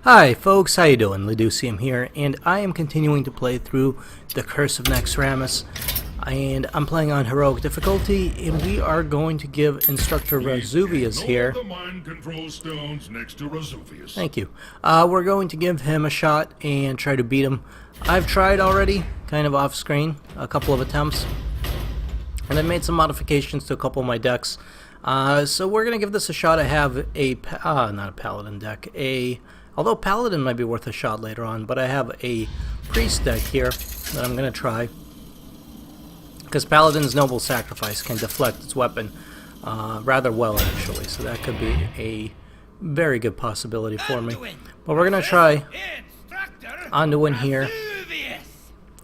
Hi folks, how you doing? Leducium here, and I am continuing to play through the Curse of Naxxramas, and I'm playing on heroic difficulty, and we are going to give Instructor Razuvious here. The mind control stones next to Razuvious. Thank you. We're going to give him a shot and try to beat him. I've tried already, kind of off screen, a couple of attempts, and I made some modifications to a couple of my decks. So we're going to give this a shot. I have a, not a Paladin deck, although Paladin might be worth a shot later on, but I have a Priest deck here that I'm going to try. Because Paladin's Noble Sacrifice can deflect its weapon rather well, actually. So that could be a very good possibility for me. But we're going to try Anduin here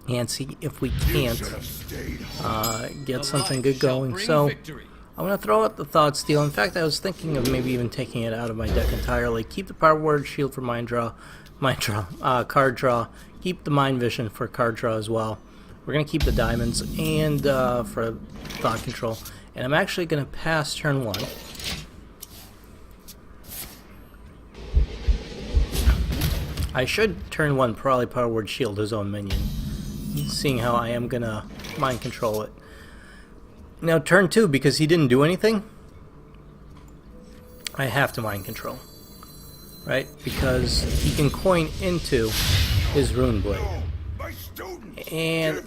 and see if we can't get something good going. So I'm going to throw out the Thought Steal. In fact, I was thinking of maybe even taking it out of my deck entirely. Keep the Power Word Shield for card draw. Keep the Mind Vision for card draw as well. We're going to keep the Diamonds and for Thought Control. And I'm actually going to pass turn 1. I should turn 1 probably Power Word Shield his own minion, seeing how I am going to Mind Control it. Now turn 2, because he didn't do anything, I have to Mind Control, right? Because he can coin into his Rune Blade. And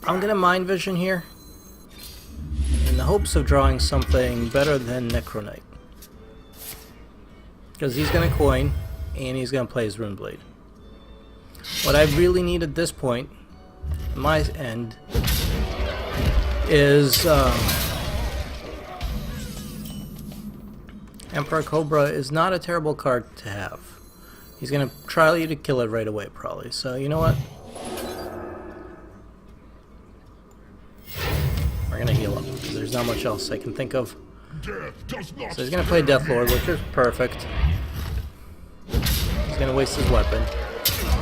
I'm going to Mind Vision here in the hopes of drawing something better than Necro Knight. Because he's going to coin and he's going to play his Rune Blade. What I really need at this point, my end, is Emperor Cobra is not a terrible card to have. He's going to try you to kill it right away, probably. So, you know what? We're going to heal up, because there's not much else I can think of. So he's going to play Death Lord, which is perfect. He's going to waste his weapon.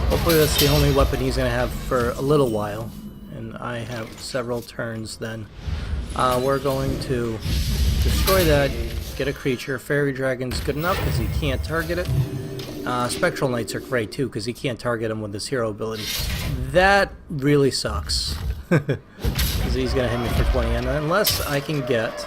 Hopefully that's the only weapon he's going to have for a little while. And I have several turns then. We're going to destroy that, get a creature. Fairy Dragon's good enough because he can't target it. Spectral Knights are great too because he can't target him with his hero ability. That really sucks. Because he's going to hit me for 20. And unless I can get...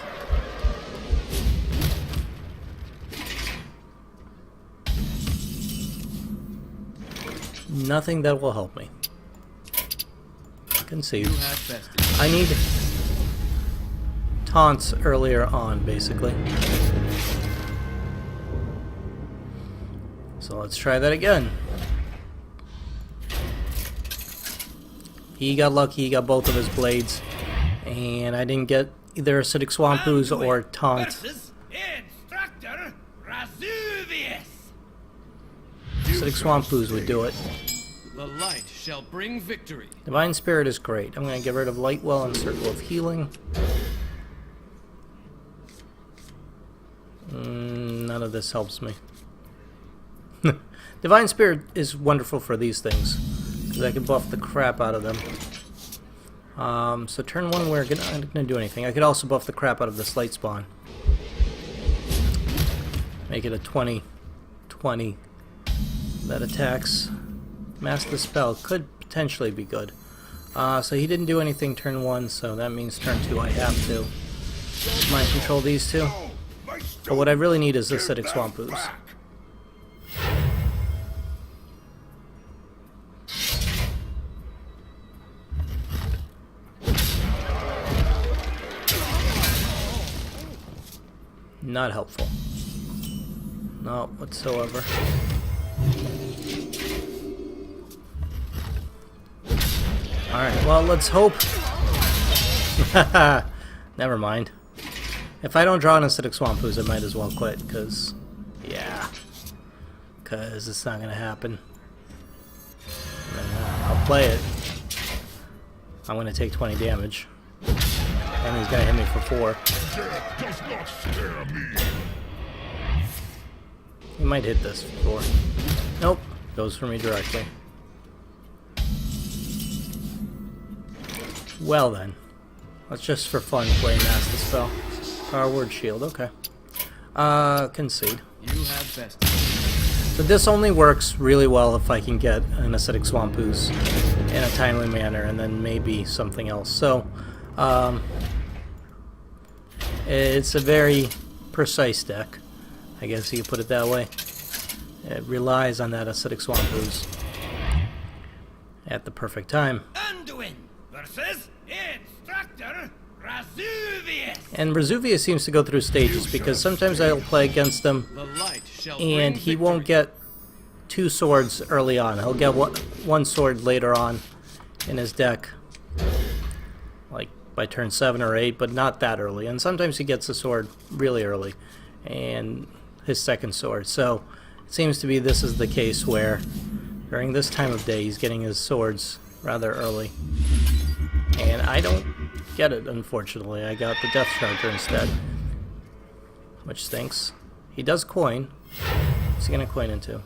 nothing that will help me. Concede. I need taunts earlier on, basically. So let's try that again. He got lucky, he got both of his blades, and I didn't get either Acidic Swamp Ooze or taunt. Instructor Razuvious. Acidic Swamp Ooze would do it. The light shall bring victory. Divine Spirit is great. I'm going to get rid of Lightwell and Circle of Healing. None of this helps me. Divine Spirit is wonderful for these things, because I can buff the crap out of them. So turn 1 we're not going to do anything. I could also buff the crap out of this Light Spawn. Make it a 20 that attacks. Master Spell could potentially be good. So he didn't do anything turn 1, so that means turn 2 I have to Mind Control these two. But what I really need is Acidic Swamp Ooze. Not helpful. Not whatsoever. Alright, well, let's hope. Never mind. If I don't draw an Acidic Swamp Ooze, I might as well quit, because, yeah. Because it's not going to happen. I'll play it. I'm going to take 20 damage. And he's going to hit me for 4. He might hit this for 4. Nope. Goes for me directly. Well then, let's just for fun play Master Spell. Power Word Shield, okay. Concede. You have best. But this only works really well if I can get an Acidic Swamp Ooze in a timely manner, and then maybe something else. So, it's a very precise deck, I guess you could put it that way. It relies on that Acidic Swamp Ooze at the perfect time. Anduin versus Instructor Razuvious. And Razuvious seems to go through stages, because sometimes I'll play against him The light shall and bring he won't victory. get 2 swords early on. He'll get one sword later on in his deck, like by turn 7 or 8, but not that early. And sometimes he gets a sword really early, and his second sword. So it seems to be this is the case where during this time of day he's getting his swords rather early. And I don't get it, unfortunately. I got the Death Charger instead, which stinks. He does coin. What's he gonna coin into?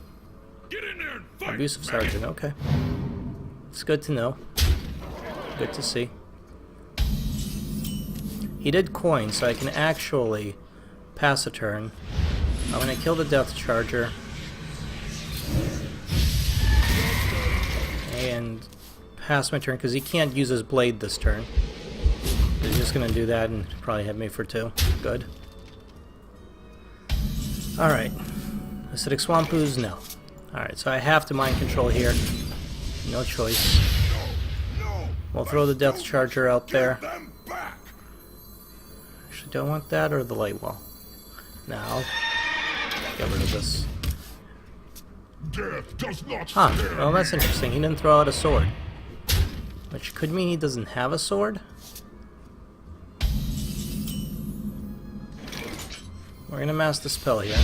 Get in there and fight! Abusive Sergeant, okay. It's good to know. Good to see. He did coin, so I can actually pass a turn. I'm gonna kill the Death Charger. And pass my turn, because he can't use his blade this turn. He's just gonna do that and probably hit me for 2. Good. Alright. Acidic Swamp Ooze? No. Alright, so I have to mind control here. No choice. We'll throw the Death Charger out there. Them back! Actually, do I want that or the Light Wall? No, I'll get rid of this. Death does not Huh, scare well that's me. interesting. He didn't throw out a sword. Which could mean he doesn't have a sword? We're gonna mass the spell here.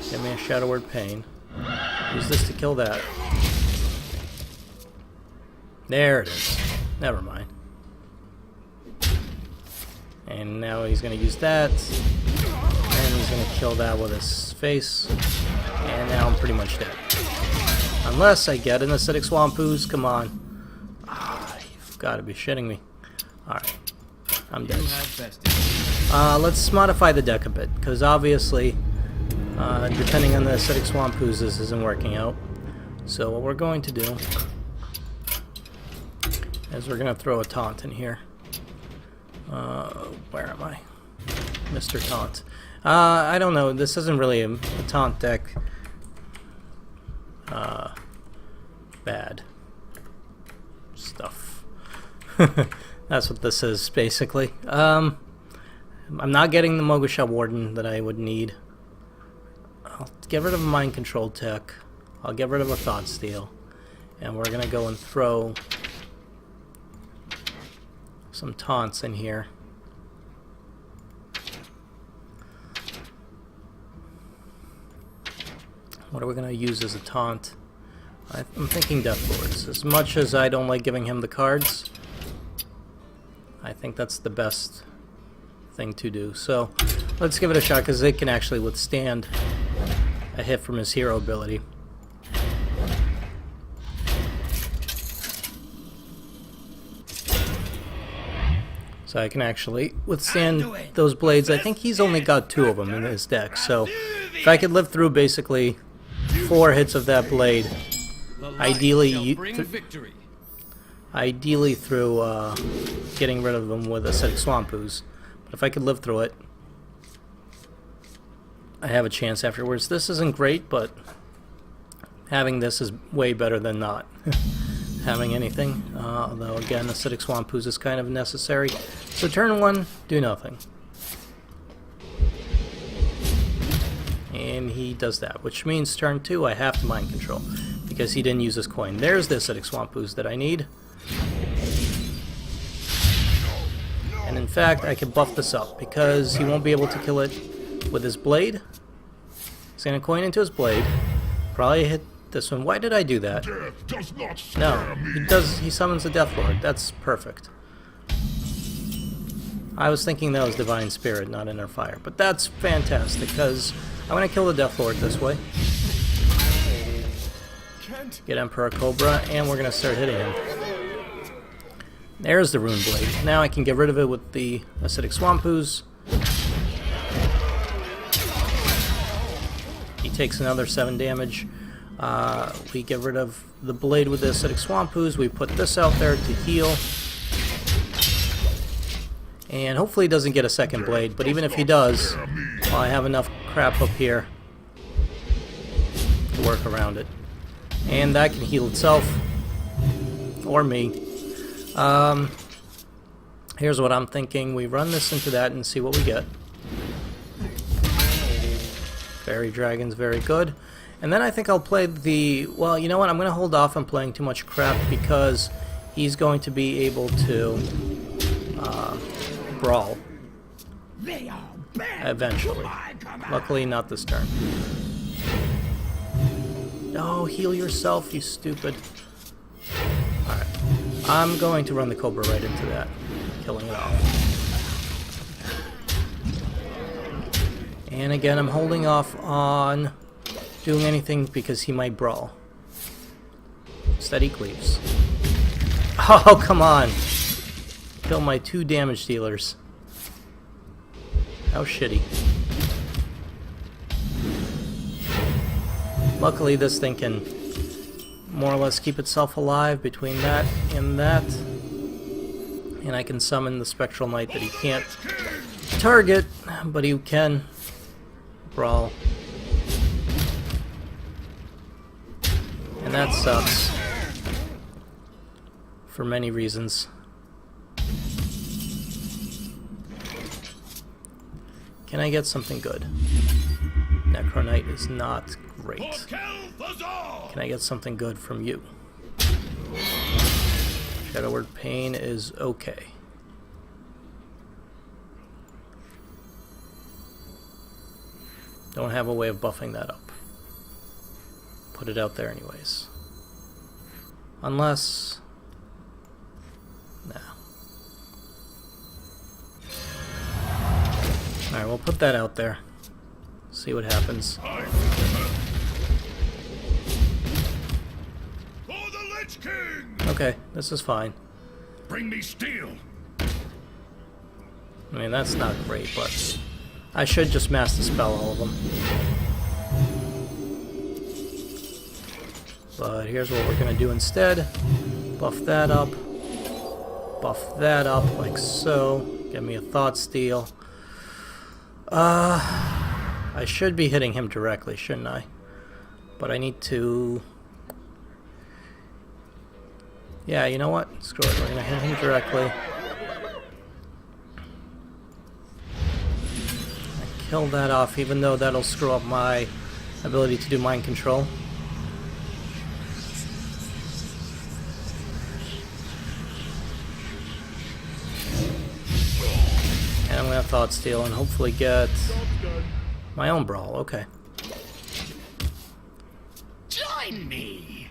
Give me a Shadow Word Pain. Use this to kill that. There it is. Never mind. And now he's gonna use that. And he's gonna kill that with his face. And now I'm pretty much dead. Unless I get an Acidic Swamp Ooze. Come on. Ah, you've got to be shitting me. Alright. I'm dead. You have bested. Let's modify the deck a bit, because obviously, depending on the Acidic Swamp Ooze, this isn't working out. So what we're going to do is we're going to throw a taunt in here. Where am I? Mr. Taunt. I don't know, this isn't really a taunt deck. Bad stuff. That's what this is, basically. I'm not getting the Mogusha Warden that I would need. I'll get rid of a Mind Control tech. I'll get rid of a Thought Steal. And we're gonna go and throw some taunts in here. What are we gonna use as a taunt? I'm thinking Death Lords. As much as I don't like giving him the cards, I think that's the best thing to do. So let's give it a shot, because it can actually withstand a hit from his hero ability. So I can actually withstand those blades. I think he's only got 2 of them in his deck, so if I could live through basically 4 hits of that blade, The light ideally shall bring victory. ideally through getting rid of them with Acidic Swamp Ooze. But if I could live through it, I have a chance afterwards. This isn't great, but having this is way better than not having anything. Although again, Acidic Swamp Ooze is kind of necessary. So turn 1, do nothing. And he does that, which means turn 2 I have to Mind Control, because he didn't use his coin. There's the Acidic Swamp Ooze that I need. And in fact, I can buff this up, because he won't be able to kill it with his blade. He's going to coin into his blade. Probably hit this one. Why did I do that? Death does not scare No, me. he summons the Death Lord. That's perfect. I was thinking that was Divine Spirit, not Inner Fire. But that's fantastic, because I'm going to kill the Death Lord this way. Get Emperor Cobra, and we're going to start hitting him. There's the Rune Blade. Now I can get rid of it with the Acidic Swamp Ooze. He takes another 7 damage. We get rid of the blade with the acidic swamp ooze. We put this out there to heal. And hopefully he doesn't get a second blade, but even if he does, well, I have enough crap up here to work around it. And that can heal itself. Or me. Here's what I'm thinking. We run this into that and see what we get. Fairy Dragon's very good. And then I think I'll play the... Well, you know what? I'm going to hold off on playing too much crap because he's going to be able to brawl. Eventually. Luckily, not this turn. No, heal yourself, you stupid. Alright. I'm going to run the Cobra right into that. Killing it off. And again, I'm holding off on doing anything because he might brawl. Steady cleaves. Oh, come on! Kill my 2 damage dealers. How shitty. Luckily, this thing can more or less keep itself alive between that and that. And I can summon the Spectral Knight that he can't target, but he can brawl. And that sucks. For many reasons. Can I get something good? Necro Knight is not great. Can I get something good from you? Shadow Word Pain is okay. Don't have a way of buffing that up. Put it out there anyways. Unless... Nah. Alright, we'll put that out there. See what happens. For the Lich King! Okay, this is fine. Bring me steel. I mean, that's not great, but I should just master spell all of them. But here's what we're going to do instead. Buff that up. Buff that up like so. Get me a Thought Steal. I should be hitting him directly, shouldn't I? But I need to... Yeah, you know what? Screw it. We're going to hit him directly. Kill that off, even though that'll screw up my ability to do mind control. And I'm going to Thought Steal and hopefully get my own brawl. Okay. Join me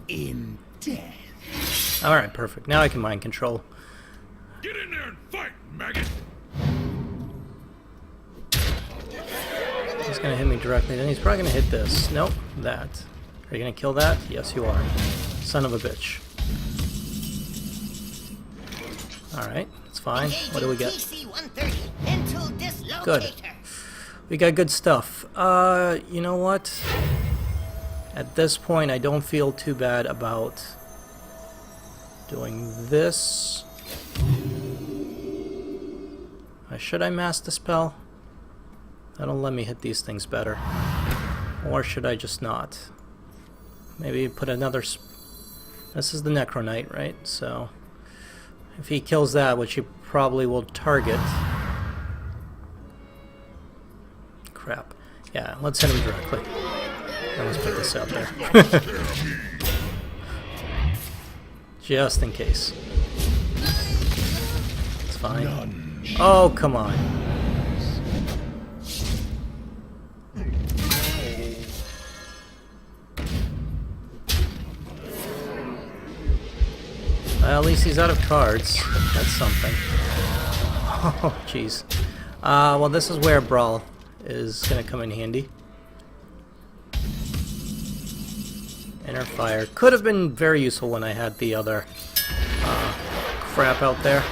in death. Alright, perfect. Now I can mind control. Get in there and fight, maggot. He's gonna hit me directly, then he's probably gonna hit this. Nope, that. Are you gonna kill that? Yes, you are. Son of a bitch. Alright, it's fine. What do we get? Good. We got good stuff. You know what? At this point, I don't feel too bad about doing this. Should I master spell? That'll let me hit these things better. Or should I just not? Maybe put another... This is the Necro Knight, right? So if he kills that, which he probably will target... Crap. Yeah, let's hit him directly. And let's put this out there. Just in case. It's fine. Oh, come on. Well, at least he's out of cards. That's something. Oh, jeez. Well, this is where Brawl is going to come in handy. Inner Fire. Could have been very useful when I had the other crap out there.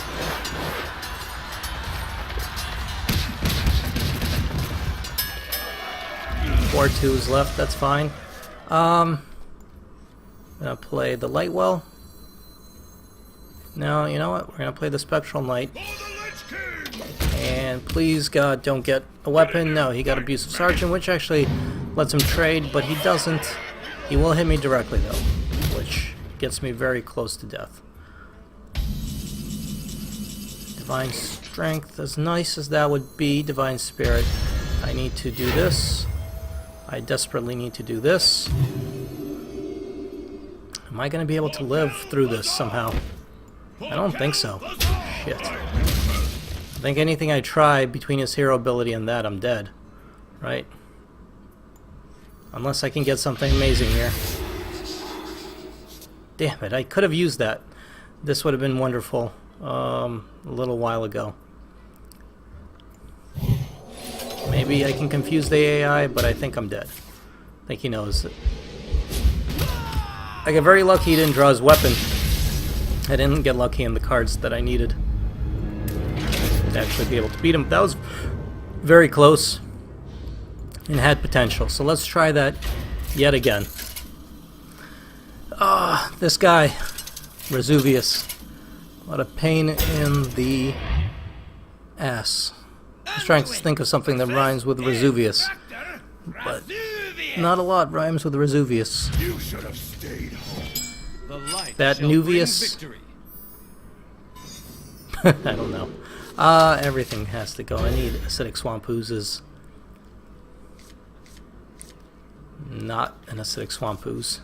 4 2s left, that's fine. I'm gonna play the Lightwell. No, you know what? We're gonna play the Spectral Knight. And please, God, don't get a weapon. No, he got Abusive Sergeant, which actually lets him trade, but he doesn't. He will hit me directly, though, which gets me very close to death. Divine Strength, as nice as that would be, Divine Spirit, I need to do this. I desperately need to do this. Am I going to be able to live through this somehow? I don't think so. Shit. I think anything I try between his hero ability and that, I'm dead. Right? Unless I can get something amazing here. Damn it, I could have used that. This would have been wonderful a little while ago. Maybe I can confuse the AI, but I think I'm dead. I think he knows it. I got very lucky he didn't draw his weapon. I didn't get lucky in the cards that I needed to actually be able to beat him. That was very close and had potential. So let's try that yet again. This guy, Razuvious. What a pain in the ass. I was trying to think of something that rhymes with Razuvious, but not a lot rhymes with Razuvious. You should have stayed home. The light That shall bring Nuvius? victory. I don't know. Everything has to go. I need Acidic Swamp Oozes. Not an Acidic Swamp Ooze.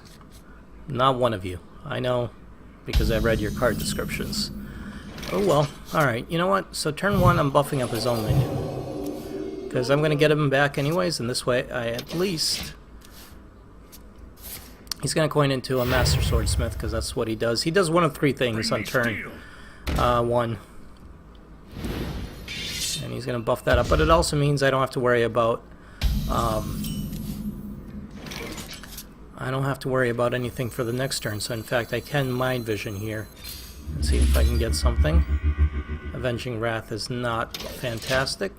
Not one of you. I know, because I read your card descriptions. Oh well. Alright, you know what? So turn 1, I'm buffing up his own minion. Because I'm going to get him back anyways, and this way I at least... He's going to coin into a Master Swordsmith, because that's what he does. He does one of 3 things on turn 1. And he's going to buff that up, but it also means I don't have to worry about... I don't have to worry about anything for the next turn, so in fact I can Mind Vision here and see if I can get something. Avenging Wrath is not fantastic.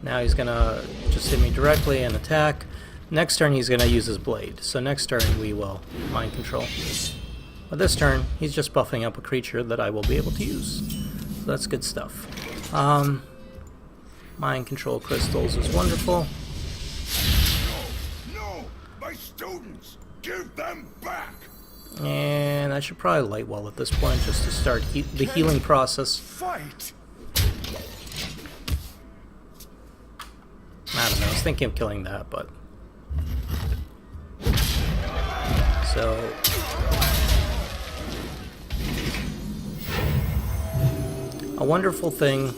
Now he's gonna just hit me directly and attack. Next turn he's gonna use his blade, so next turn we will Mind Control. But this turn he's just buffing up a creature that I will be able to use. So that's good stuff. Mind Control Crystals is wonderful. My students, give them back. And I should probably Lightwell at this point just to start the healing process. Fight. I don't know, I was thinking of killing that, but... So... A wonderful thing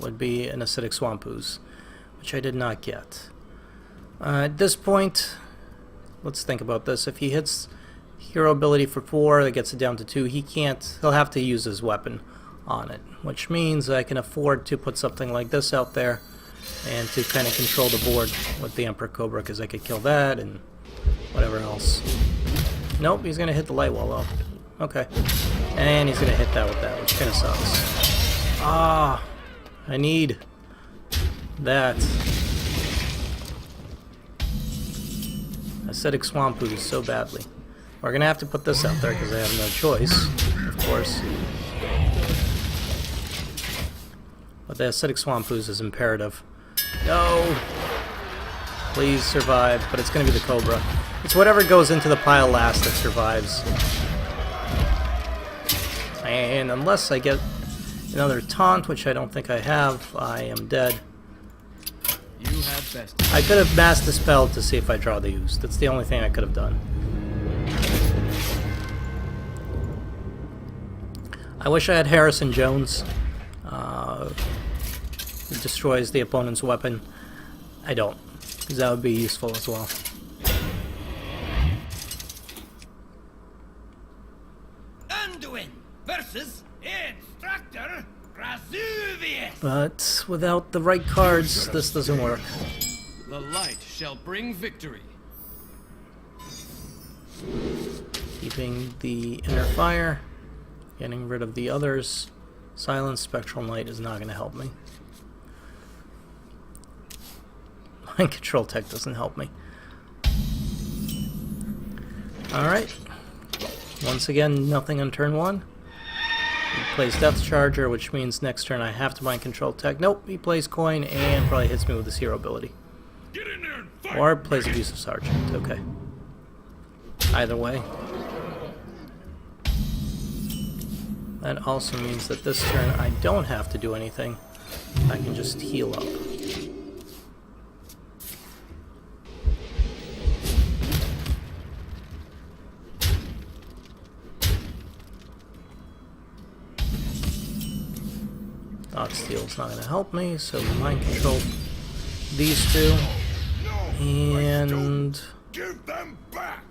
would be an Acidic Swamp Ooze, which I did not get. At this point, let's think about this. If he hits hero ability for 4, that gets it down to 2, he'll have to use his weapon on it, which means I can afford to put something like this out there and to kind of control the board with the Emperor Cobra, because I could kill that and whatever else. Nope, he's going to hit the Lightwell though. Okay. And he's going to hit that with that, which kind of sucks. I need that. Acidic Swamp Ooze so badly. We're gonna have to put this out there because I have no choice, of course. But the Acidic Swamp Ooze is imperative. No! Please survive, but it's gonna be the Cobra. It's whatever goes into the pile last that survives. And unless I get another taunt, which I don't think I have, I am dead. You had best. I could have masked the spell to see if I draw the ooze. That's the only thing I could have done. I wish I had Harrison Jones. It destroys the opponent's weapon. I don't, because that would be useful as well. Anduin versus Instructor Razuvious. But without the right cards, this doesn't work. The light shall bring victory. Keeping the inner fire, getting rid of the others. Silence Spectral Knight is not going to help me. mind control tech doesn't help me. Alright. Once again, nothing on turn 1. He plays Death Charger, which means next turn I have to mind control tech. Nope, he plays Coin and probably hits me with his hero ability. Get in there and fight. Or plays Abusive Sergeant. Okay. Either way. That also means that this turn I don't have to do anything. I can just heal up. Thought Steel's not going to help me, so we mind control these two. And Give them back.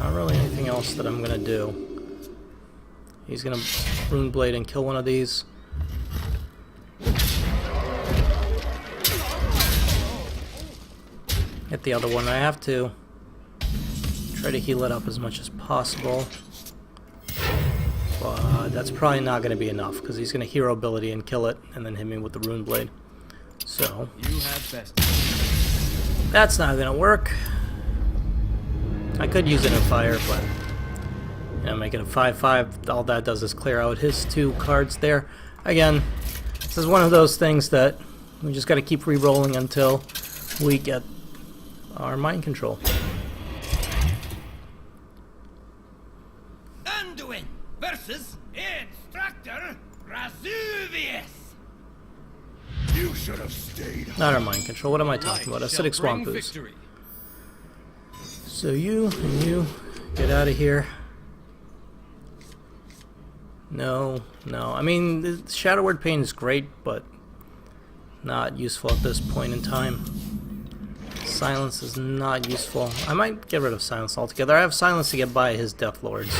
not really anything else that I'm going to do. He's going to Rune Blade and kill one of these. Hit the other one. I have to try to heal it up as much as possible. But that's probably not going to be enough, because he's going to hero ability and kill it, and then hit me with the Rune Blade. So, You have best. that's not going to work. I could use it in fire, but you know, make it a 5/5. All that does is clear out his 2 cards there. Again, this is one of those things that we just got to keep re-rolling until we get our mind control. Anduin versus Instructor Razuvious. You should have stayed. Not our mind control. What am I talking about? Light shall Acidic Swamp bring Ooze. victory. So you and you get out of here. No. I mean, the Shadow Word Pain is great, but not useful at this point in time. Silence is not useful. I might get rid of Silence altogether. I have Silence to get by his Death Lords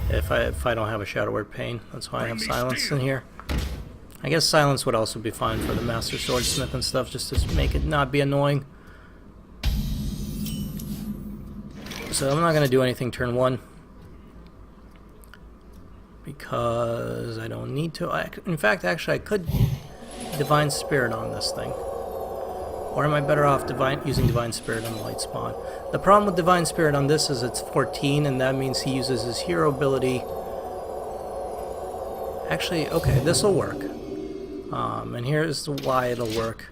if I don't have a Shadow Word Pain. That's why I have Silence in here. I guess Silence would also be fine for the Master Swordsmith and stuff, just to make it not be annoying. So I'm not going to do anything turn 1. Because I don't need to. In fact, actually, I could Divine Spirit on this thing. Or am I better off using Divine Spirit on the Light Spawn? The problem with Divine Spirit on this is it's 14, and that means he uses his hero ability. Actually, okay, this will work. And here's why it'll work.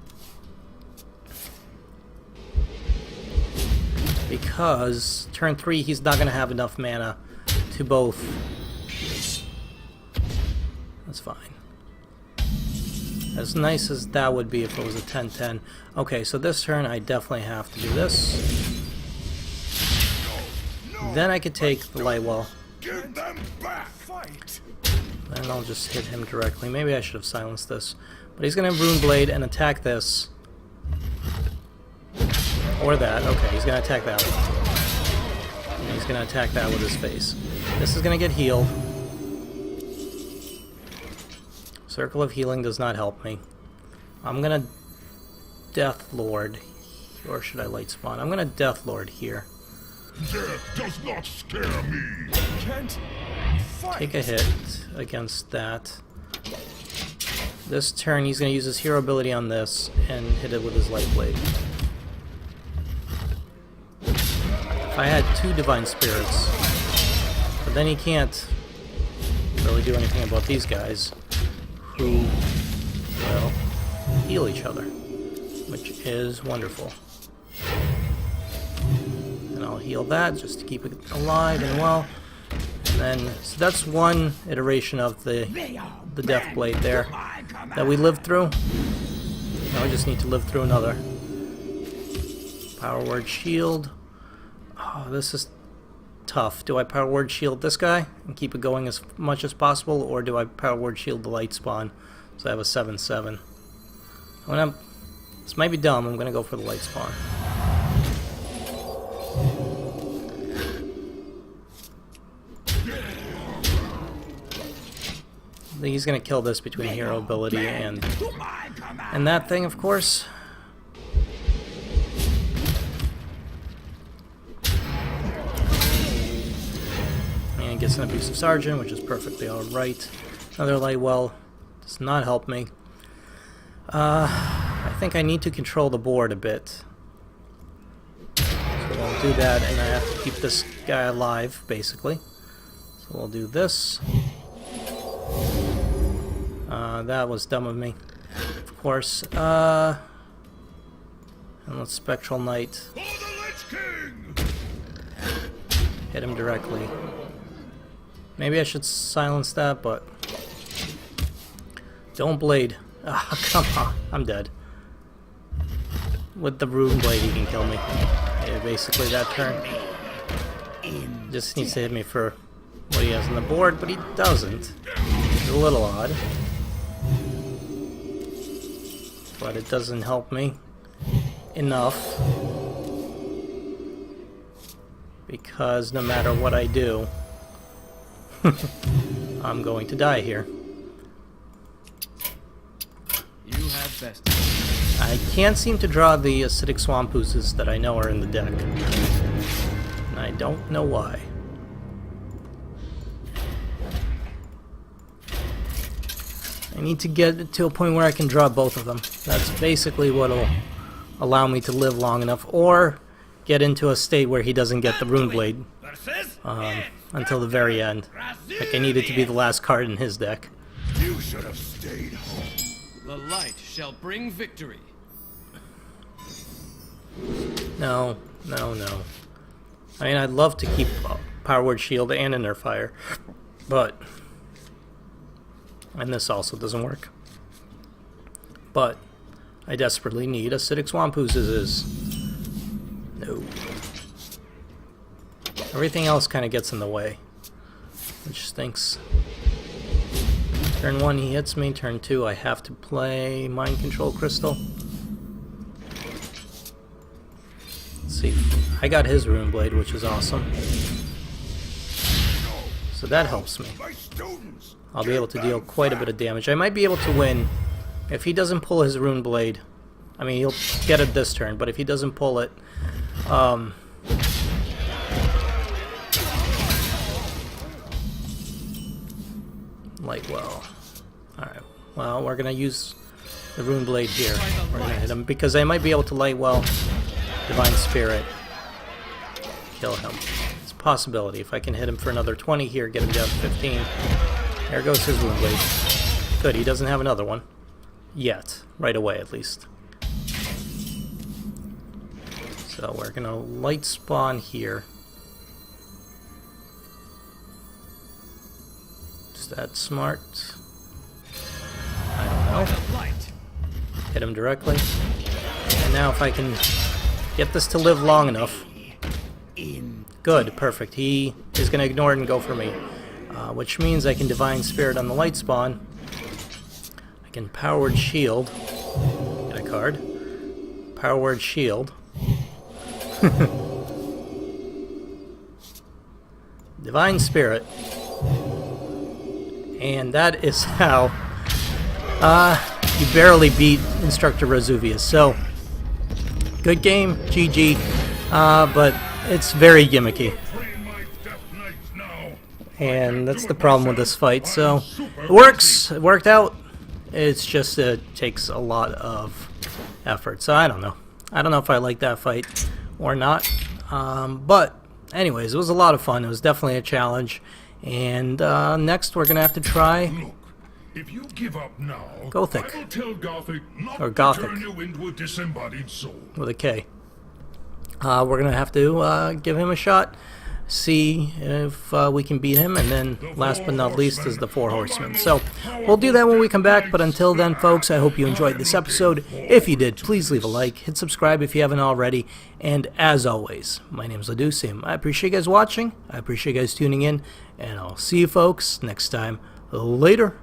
Because turn 3, he's not going to have enough mana to both. That's fine. As nice as that would be if it was a 10-10. Okay, so this turn I definitely have to do this. Then I could take the Lightwell. Give them back. Fight. And I'll just hit him directly. Maybe I should have silenced this. But he's going to Rune Blade and attack this. Or that. Okay, he's going to attack that one. And he's going to attack that with his face. This is going to get healed. Circle of Healing does not help me. I'm going to Death Lord. Or should I Light Spawn? I'm going to Death Lord here. Death does not scare me. Can't fight. Take a hit against that. This turn he's going to use his hero ability on this and hit it with his Light Blade. If I had 2 Divine Spirits, but then he can't really do anything about these guys who, well, heal each other, which is wonderful. And I'll heal that just to keep it alive and well. And then, so that's one iteration of the Death Blade there that we lived through. Now we just need to live through another. Power Word Shield. Oh, this is tough. Do I Power Word Shield this guy and keep it going as much as possible, or do I Power Word Shield the Light Spawn so I have a 7/7? This might be dumb. I'm going to go for the Light Spawn. I think he's going to kill this between hero ability and that thing, of course. And gets an Abusive Sergeant, which is perfectly alright. Another Lightwell does not help me. I think I need to control the board a bit. do that, and I have to keep this guy alive, basically. So we'll do this. That was dumb of me, of course. And let's Spectral Knight. For the Lich King! Hit him directly. Maybe I should silence that, but... Don't blade. Ah, come on. I'm dead. With the Rune Blade, he can kill me. Yeah, basically that turn. Just needs to hit me for what he has on the board, but he doesn't. It's a little odd. But it doesn't help me enough. Because no matter what I do, I'm going to die here. You have best. I can't seem to draw the acidic swamp oozes that I know are in the deck. And I don't know why. I need to get to a point where I can draw both of them. That's basically what'll allow me to live long enough, or get into a state where he doesn't get the Rune Blade until the very end. Like I need it to be the last card in his deck. You should have stayed home. The light shall bring victory. No, no, no. I mean, I'd love to keep Power Word Shield and Inner Fire, but... And this also doesn't work. But I desperately need Acidic Swamp Oozes. No. Everything else kind of gets in the way, which stinks. Turn 1 he hits me, turn 2 I have to play Mind Control Crystal. Let's see, I got his Rune Blade, which is awesome. So that helps me. My students! I'll be able to deal quite a bit of damage. I might be able to win if he doesn't pull his Rune Blade. I mean, he'll get it this turn, but if he doesn't pull it, like, well, alright, well, we're gonna use the Rune Blade here. We're gonna hit him, because I might be able to light well Divine Spirit, kill him. It's a possibility. If I can hit him for another 20 here, get him down to 15. There goes his Rune Blade. Good, he doesn't have another one. Yet. Right away, at least. So we're gonna light spawn here. Is that smart? I don't know. Hit him directly. And now if I can get this to live long enough. Good, perfect. He is gonna ignore it and go for me. Which means I can Divine Spirit on the light spawn. I can Power Word Shield. Get a card. Power Word Shield. Divine Spirit. And that is how you barely beat Instructor Razuvious. So, good game, GG, but it's very gimmicky. And that's the problem with this fight. So, it works. It worked out. It's just it takes a lot of effort. So, I don't know. I don't know if I like that fight or not. But, anyways, it was a lot of fun. It was definitely a challenge. And next we're going to have to try... Look, if you give up now, Gothic. I will tell Gothic not Or to Gothic. turn you into a disembodied soul. With a K. We're going to have to give him a shot, see if we can beat him, and then last but not least is the 4 Horsemen. So we'll do that when we come back, but until then, folks, I hope you enjoyed this episode. If you did, please leave a like, hit subscribe if you haven't already, and as always, my name is Laducium. I appreciate you guys watching, I appreciate you guys tuning in, and I'll see you folks next time. Later.